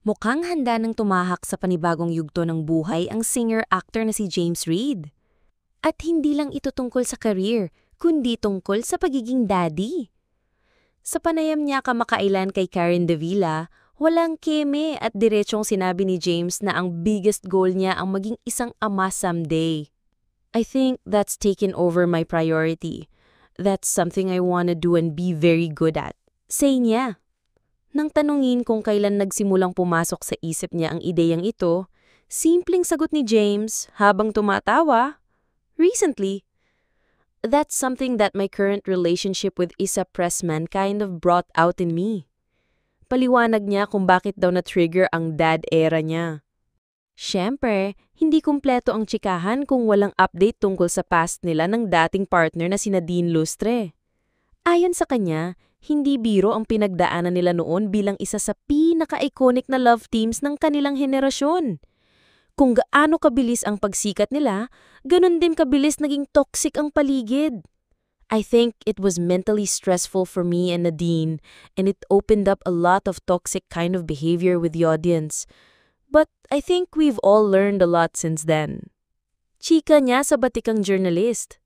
Mukhang handa ng tumahak sa panibagong yugto ng buhay ang singer-actor na si James Reid. At hindi lang ito tungkol sa career, kundi tungkol sa pagiging daddy. Sa panayam niya kamakailan kay Karen Davila, walang keme at diretsong sinabi ni James na ang biggest goal niya ang maging isang ama someday. I think that's taken over my priority. That's something I wanna do and be very good at. Say niya. Nang tanungin kung kailan nagsimulang pumasok sa isip niya ang ideyang ito, simpleng sagot ni James habang tumatawa, recently. That's something that my current relationship with Isa Pressman kind of brought out in me. Paliwanag niya kung bakit daw na-trigger ang dad era niya. Siyempre, hindi kumpleto ang tsikahan kung walang update tungkol sa past nila ng dating partner na si Nadine Lustre. Ayon sa kanya, hindi biro ang pinagdaanan nila noon bilang isa sa pinaka-iconic na love teams ng kanilang henerasyon. Kung gaano kabilis ang pagsikat nila, ganun din kabilis naging toxic ang paligid. I think it was mentally stressful for me and Nadine, and it opened up a lot of toxic kind of behavior with the audience. But I think we've all learned a lot since then. Chika niya sa batikang journalist.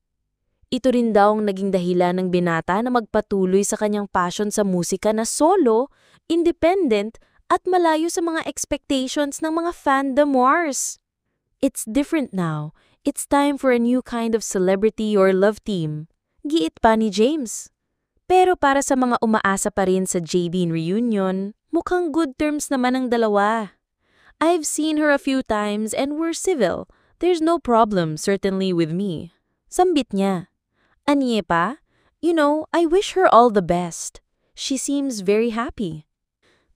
Ito rin daw ang naging dahilan ng binata na magpatuloy sa kanyang passion sa musika na solo, independent, at malayo sa mga expectations ng mga fandom wars. It's different now. It's time for a new kind of celebrity or love team. Giit pa ni James. Pero para sa mga umaasa pa rin sa Jadine reunion, mukhang good terms naman ang dalawa. I've seen her a few times and we're civil. There's no problem, certainly with me. Sambit niya. Anye pa, I wish her all the best. She seems very happy.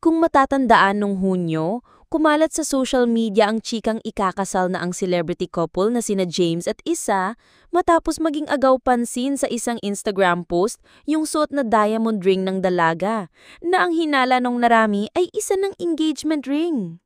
Kung matatandaan nung Hunyo, kumalat sa social media ang chikang ikakasal na ang celebrity couple na sina James at Isa matapos maging agaw pansin sa isang Instagram post yung suot na diamond ring ng dalaga na ang hinala nung narami ay isa ng engagement ring.